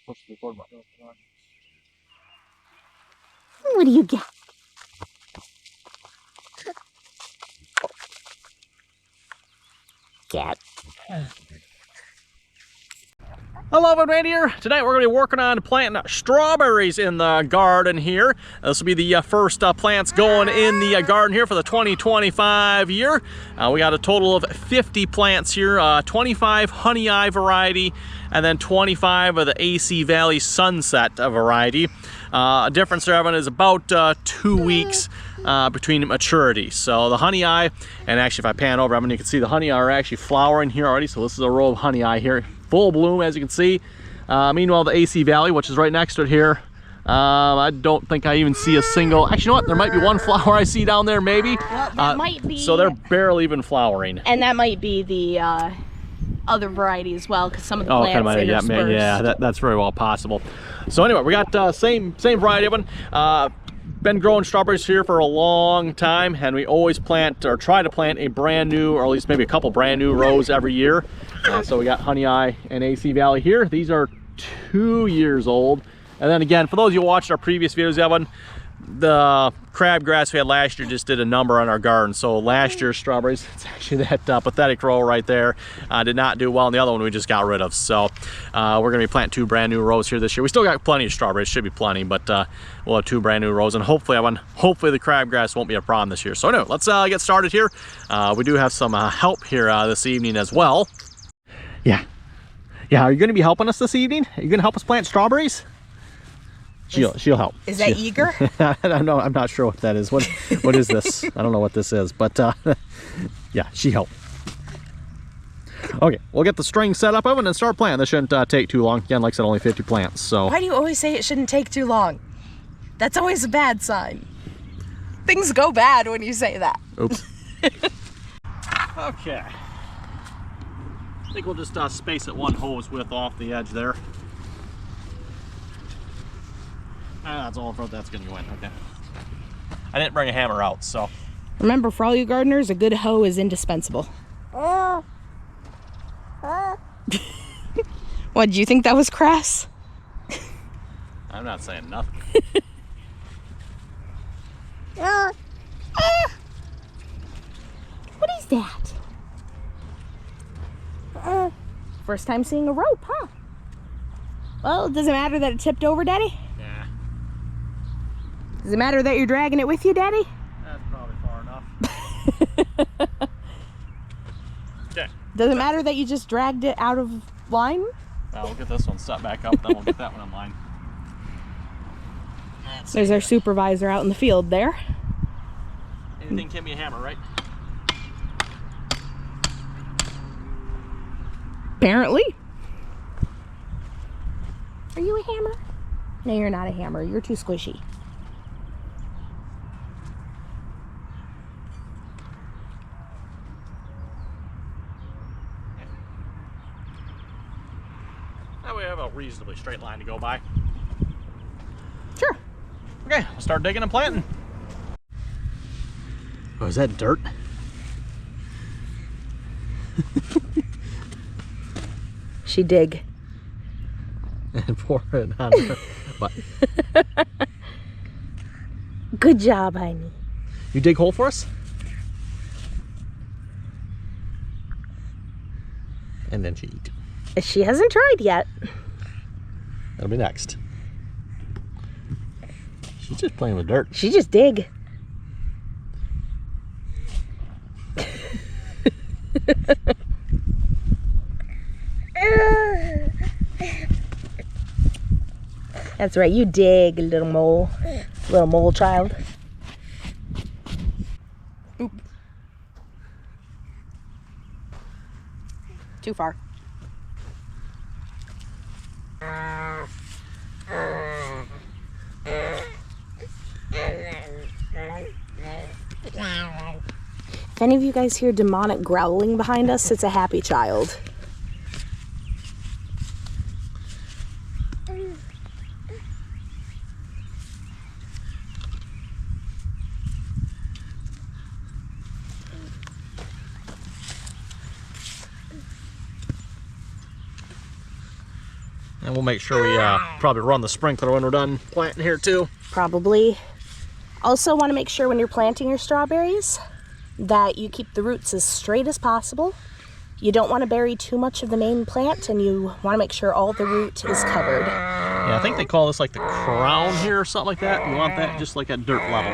push the record button. What do you get? Cat. Hello everyone here. Tonight we're going to be working on planting strawberries in the garden here. This will be the first plants going in the garden here for the 2025 year. We got a total of 50 plants here, 25 Honey Eye variety, and then 25 of the AC Valley Sunset variety. Difference there, Evan, is about 2 weeks between maturity. So the Honey Eye, and actually if I pan over, Evan, you can see the Honey Eye are actually flowering here already. So this is a row of Honey Eye here. Full bloom, as you can see. Meanwhile, the AC Valley, which is right next to it here, I don't think I even see a single. Actually, you know what? There might be one flower I see down there, maybe. Well, that might be. So they're barely even flowering. And that might be the other variety as well, because some of the plants interspersed. Yeah, that's very well possible. So anyway, we got same variety of them. Been growing strawberries here for a long time, and we always plant or try to plant a brand new, or at least maybe a couple brand new rows every year. So we got Honey Eye and AC Valley here. These are 2 years old. And then again, for those of you who watched our previous videos, Evan, the crabgrass we had last year just did a number on our garden. So last year's strawberries, it's actually that pathetic row right there, did not do well, and the other one we just got rid of. So we're going to be planting 2 brand new rows here this year. We still got plenty of strawberries, should be plenty, but we'll have 2 brand new rows, and hopefully the crabgrass won't be a problem this year. So anyway, let's get started here. We do have some help here this evening as well. Yeah, are you going to be helping us this evening? Are you going to help us plant strawberries? She'll help. Is that eager? I don't know. I'm not sure what that is. What is this? I don't know what this is, but yeah, she helped. Okay, we'll get the string set up, Evan, and start planting. This shouldn't take too long. Again, like I said, only 50 plants. So why do you always say it shouldn't take too long? That's always a bad sign. Things go bad when you say that. Oops. Okay. I think we'll just space it 1 hose width off the edge there. That's all that's going to go in. Okay. I didn't bring a hammer out, so. Remember, for all you gardeners, a good hoe is indispensable. What, do you think that was crass? I'm not saying nothing. What is that? First time seeing a rope, huh? Well, it doesn't matter that it tipped over, Daddy? Yeah. Does it matter that you're dragging it with you, Daddy? That's probably far enough. Okay. Does it matter that you just dragged it out of line? We'll get this one set back up, then we'll get that one in line. There's our supervisor out in the field there. Anything can be a hammer, right? Apparently. Are you a hammer? No, you're not a hammer. You're too squishy. Now we have a reasonably straight line to go by. Sure. Okay, we'll start digging and planting. Oh, is that dirt? She dig. And pour it on her butt. Good job, honey. You dig hole for us? And then she eat. She hasn't tried yet. That'll be next. She's just playing with dirt. She just dig. That's right, you dig, little mole child. Oop. Too far. If any of you guys hear demonic growling behind us, it's a happy child. And we'll make sure we probably run the sprinkler when we're done planting here too. Probably. Also want to make sure when you're planting your strawberries that you keep the roots as straight as possible. You don't want to bury too much of the main plant, and you want to make sure all the root is covered. Yeah, I think they call this like the crown here or something like that. You want that just like at dirt level.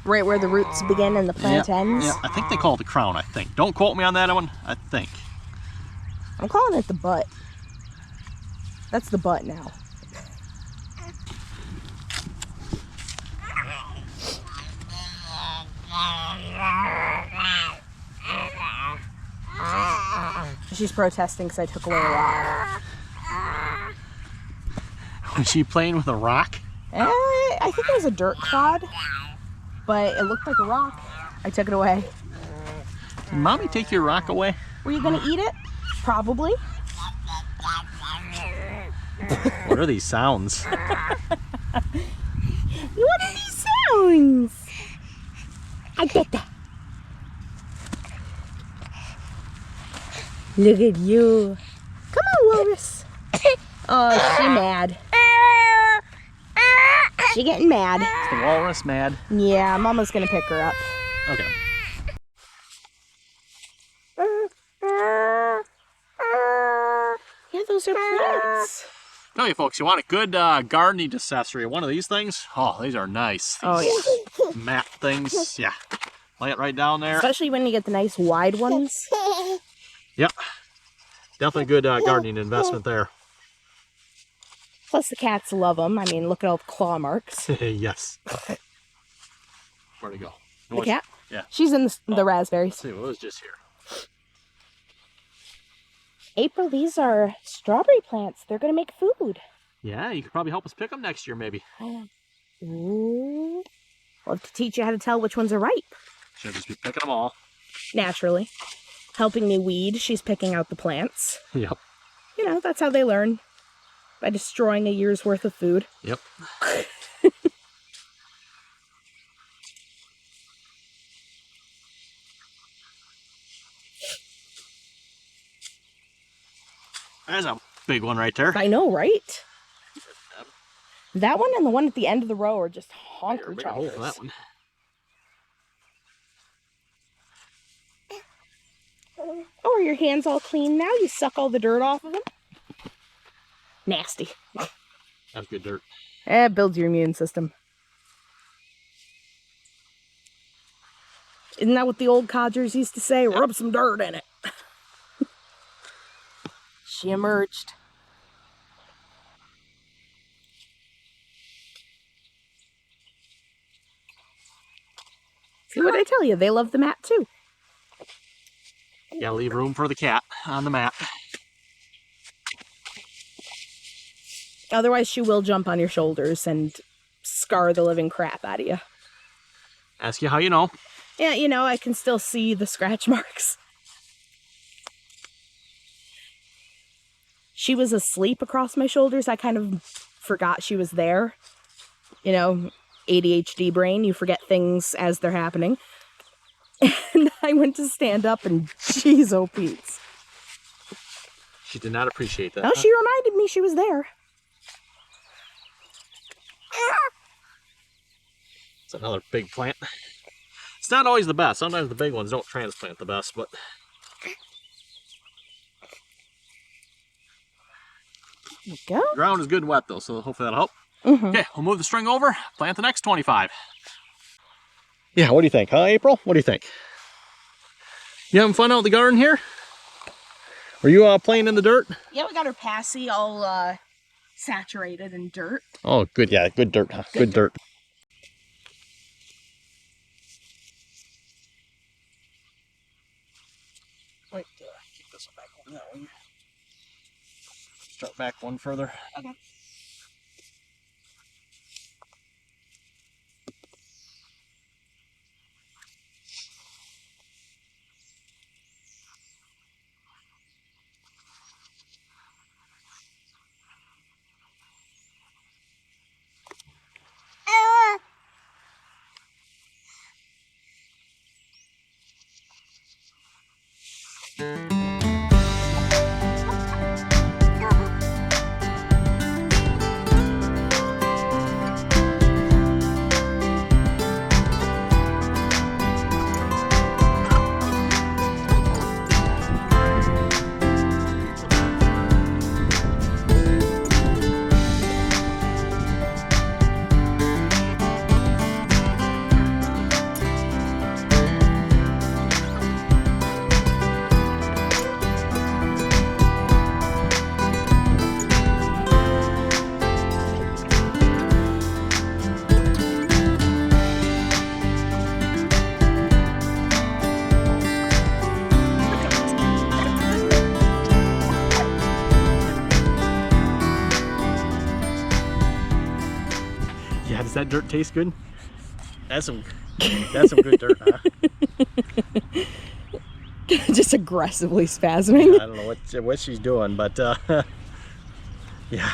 Right where the roots begin and the plant ends? Yeah, I think they call it the crown, I think. Don't quote me on that one, I think. I'm calling it the butt. That's the butt now. She's protesting because I took away a rock. Was she playing with a rock? I think it was a dirt clod, but it looked like a rock. I took it away. Did Mommy take your rock away? Were you gonna eat it? Probably. What are these sounds? What are these sounds? I get that. Look at you. Come on, Walrus. Oh, she mad. She getting mad. Is the walrus mad? Yeah, Mama's gonna pick her up. Okay. Yeah, those are plants. Tell you folks, you want a good gardening accessory. One of these things, oh, these are nice. Oh, These mat things, yeah. Lay it right down there. Especially when you get the nice wide ones. Yep. Definitely a good gardening investment there. Plus the cats love them. I mean, look at all the claw marks. Yes. Where'd it go? The cat? Yeah. She's in the raspberries. Let's see, what was just here? April, these are strawberry plants. They're going to make food. Yeah, you could probably help us pick them next year, maybe. Ooh. We'll have to teach you how to tell which ones are ripe. Should just be picking them all. Naturally. Helping me weed, she's picking out the plants. Yep. You know, that's how they learn. By destroying a year's worth of food. Yep. There's a big one right there. I know, right? That one and the one at the end of the row are just honker Big hole for choppers. that one. Oh, are your hands all clean now? You suck all the dirt off of them? Nasty. That's good dirt. It builds your immune system. Isn't that what the old codgers used to say? Rub some dirt in it. She emerged. See what I tell you? They love the mat too. Gotta leave room for the cat on the mat. Otherwise, she will jump on your shoulders and scar the living crap out of you. Ask you how you know. Yeah, you know, I can still see the scratch marks. She was asleep across my shoulders. I kind of forgot she was there. You know, ADHD brain, you forget things as they're happening. And I went to stand up and jeez, oh Pete's. She did not appreciate that. No, she reminded me she was there. It's another big plant. It's not always the best. Sometimes the big ones don't transplant the best, but There you go. the ground is good and wet though, so hopefully that'll help. Mm-hmm. Okay, we'll move the string over, plant the next 25. Yeah, what do you think, huh, April? What do you think? You having fun out in the garden here? Are you playing in the dirt? Yeah, we got her passy all saturated in dirt. Oh, good. Yeah, good dirt, huh? Good dirt. Wait, keep this one back over that way. Start back one further. Okay. Does that dirt taste good? That's some good dirt, huh? Just aggressively spasming. I don't know what she's doing, but yeah.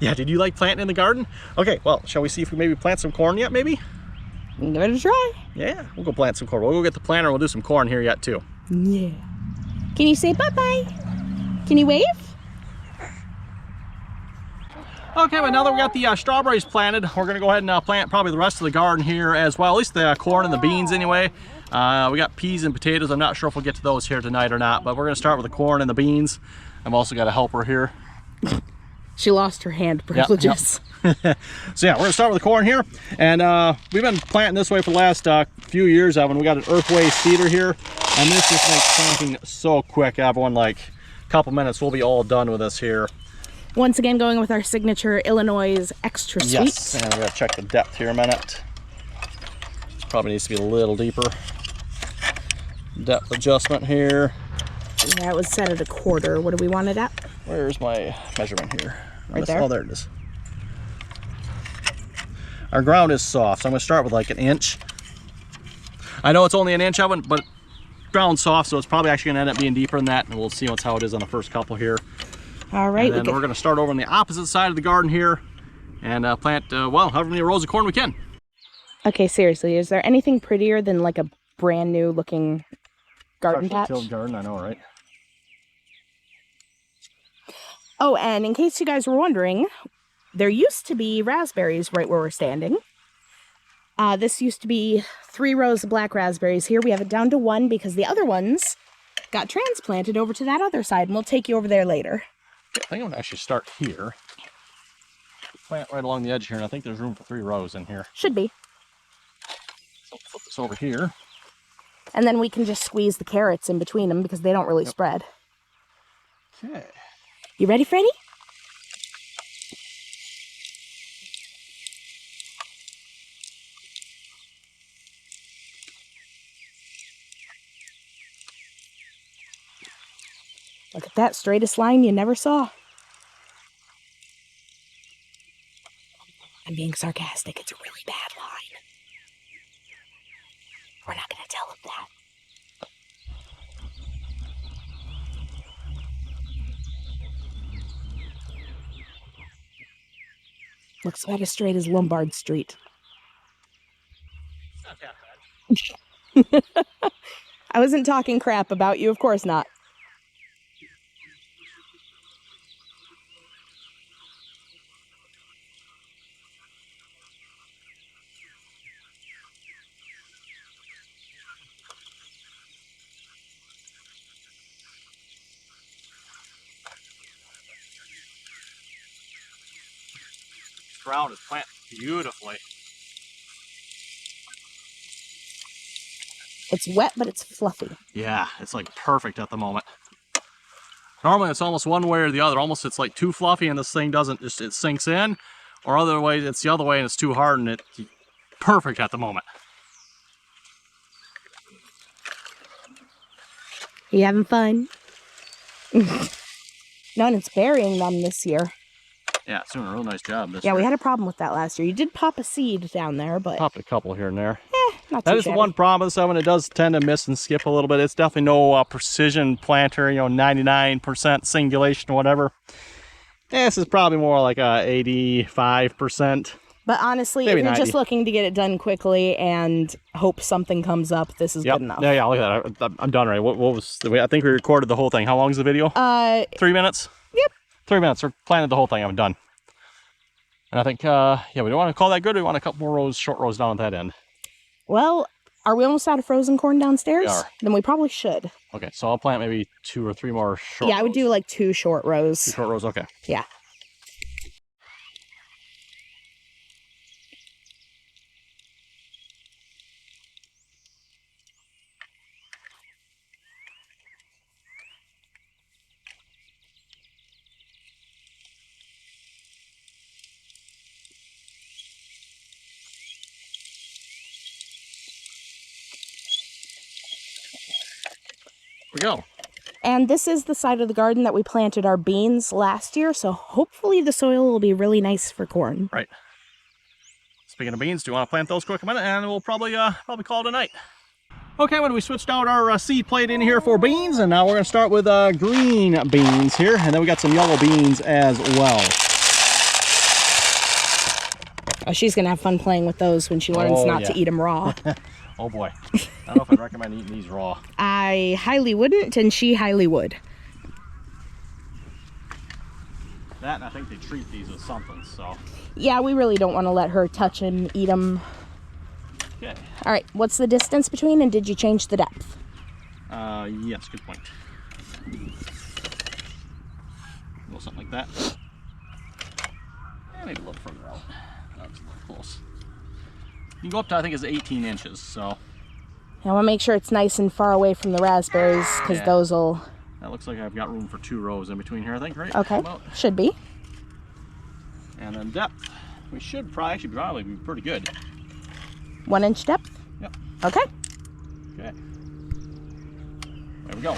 Yeah, did you like planting in the garden? Okay, well, shall we see if we maybe plant some corn yet, maybe? Give it a try. Yeah, we'll go plant some corn. We'll go get the planter, we'll do some corn here yet, too. Yeah. Can you say bye-bye? Can you wave? Okay, well, now that we got the strawberries planted, we're going to go ahead and plant probably the rest of the garden here as well, at least the corn and the beans anyway. We got peas and potatoes. I'm not sure if we'll get to those here tonight or not, but we're going to start with the corn and the beans. I've also got a helper here. She lost her hand privileges. Yep. So yeah, we're gonna start with the corn here, and we've been planting this way for the last few years, Evan. We got an Earthway seeder here, and this just makes planting so quick, Evan. Like a couple minutes, we'll be all done with this here. Once again, going with our signature Illinois Extra Sweet. Yes, and we gotta check the depth here a minute. Probably needs to be a little deeper. Depth adjustment here. Yeah, it was set at 1/4. What do we want it at? Where's my measurement here? Right there? Oh, there it is. Our ground is soft, so I'm going to start with like 1 inch. I know it's only 1 inch of it, but ground's soft, so it's probably actually going to end up being deeper than that, and we'll see how it is on the first couple here. All right. And then we're going to start over on the opposite side of the garden here and plant, well, however many rows of corn we can. Okay, seriously, is there anything prettier than like a brand new looking garden patch? Tilled garden, I know, right? Oh, and in case you guys were wondering, there used to be raspberries right where we're standing. This used to be 3 rows of black raspberries here. We have it down to 1 because the other ones got transplanted over to that other side, and we'll take you over there later. I think I'm going to actually start here. Plant right along the edge here, and I think there's room for 3 rows in here. Should be. So flip this over here. And then we can just squeeze the carrots in between them because they don't really spread. Okay. You ready, Freddie? Look at that, straightest line you never saw. I'm being sarcastic. It's a really bad line. We're not going to tell him that. Looks about as straight as Lombard Street. Not that bad. I wasn't talking crap about you, of course not. Ground is planted beautifully. It's wet, but it's fluffy. Yeah, it's like perfect at the moment. Normally it's almost one way or the other. Almost it's like too fluffy and this thing doesn't, just it sinks in. Or other way, it's the other way and it's too hard and it's perfect at the moment. You having fun? No, and it's burying them this year. Yeah, it's doing a real nice job this Yeah, year. we had a problem with that last year. You did pop a seed down there, but Popped a couple here and there. not too That is the shabby. one problem with this oven. It does tend to miss and skip a little bit. It's definitely no precision planter, 99% singulation or whatever. This is probably more like a 85%. But honestly, Maybe if you're 90. just looking to get it done quickly and hope something comes up, this is Yep. good enough. Yeah, look at that. I'm done already. What was I think we recorded the whole thing. How long is the video? 3 minutes? Yep. 3 minutes. We're planning the whole thing. I'm done. And I think, yeah, we don't want to call that good. We want a couple more rows, short rows down at that end. Well, are we almost out of frozen corn downstairs? We are. Then we probably should. Okay, so I'll plant maybe 2 or 3 more short Yeah, I would rows. do like 2 short rows. 2 short rows, okay. Yeah. Here we go. And this is the side of the garden that we planted our beans last year, so hopefully the soil will be really nice for corn. Right. Speaking of beans, do you want to plant those quick a minute, and we'll probably call it a night. Okay, when we switched out our seed plate in here for beans, and now we're going to start with green beans here, and then we got some yellow beans as well. Oh, she's going to have fun playing with those when she learns not to eat them raw. Oh boy. I don't know if I'd recommend eating these raw. I highly wouldn't, and she highly would. That, and I think they treat these with something, so. Yeah, we really don't want to let her touch and eat them. Okay. All right, what's the distance between, and did you change the depth? Yes, good point. A little something like that. Yeah, maybe a little further out. That's a little close. You can go up to, I think it's 18 inches, so. I want to make sure it's nice and far away from the raspberries, because those will... That looks like I've got room for 2 rows in between here, I think, right? Okay, should be. And then depth. We should probably be pretty good. 1 inch depth? Yep. Okay. Okay. There we go.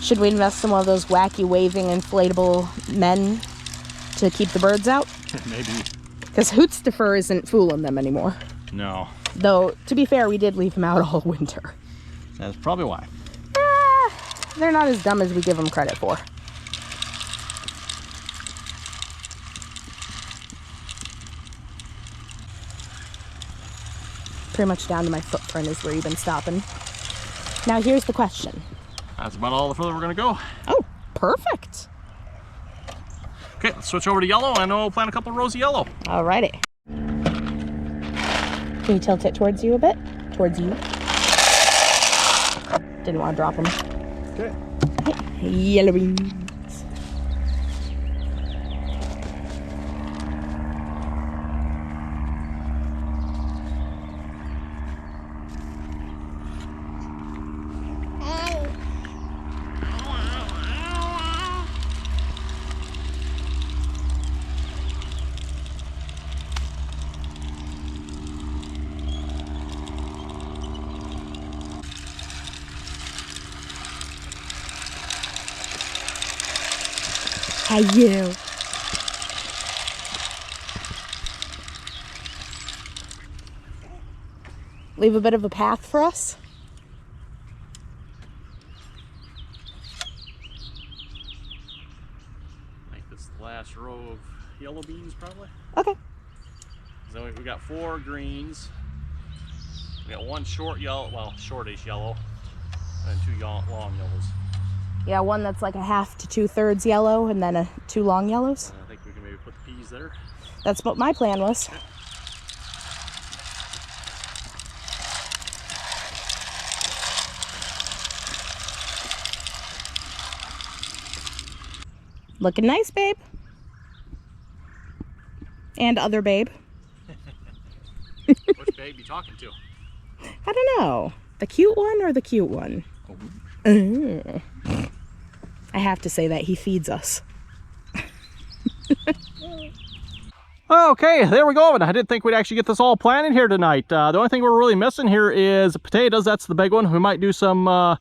Should we invest in one of those wacky waving inflatable men to keep the birds out? Maybe. Because Hootstifer isn't fooling them anymore. No. Though, to be fair, we did leave him out all winter. That's probably why. They're not as dumb as we give them credit for. Pretty much down to my footprint is where you've been stopping. Now here's the question. That's about all the further we're going to go. Oh, perfect. Okay, let's switch over to yellow, and we'll plant a couple rows of yellow. Alrighty. Can you tilt it towards you a bit? Towards you. Didn't want to drop them. Okay. Yellow beans. Hi, you. Leave a bit of a path for us. Like this last row of yellow beans, probably. Okay. So we got 4 greens. We got 1 short yellow, well, shortish yellow, and 2 long yellows. Yeah, one that's like a 1/2 to 2/3 yellow, and then 2 long yellows. I think we can maybe put the peas there. That's what my plan was. Looking nice, babe. And other babe. Which babe you talking to? I don't know. The cute one or the cute one? I have to say that he feeds us. Okay, there we go. And I didn't think we'd actually get this all planted here tonight. The only thing we're really missing here is potatoes. That's the big one. We might do some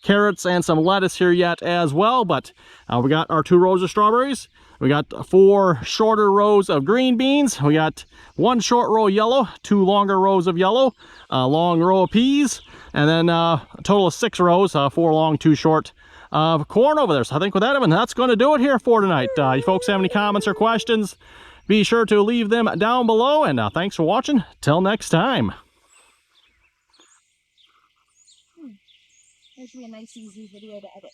carrots and some lettuce here yet as well. But we got our 2 rows of strawberries. We got 4 shorter rows of green beans. We got 1 short row of yellow, 2 longer rows of yellow, a long row of peas, and then a total of 6 rows, 4 long, 2 short of corn over there. So I think with that, Evan, that's going to do it here for tonight. You folks have any comments or questions, be sure to leave them down below. And thanks for watching. Till next time. That should be a nice, easy video to edit.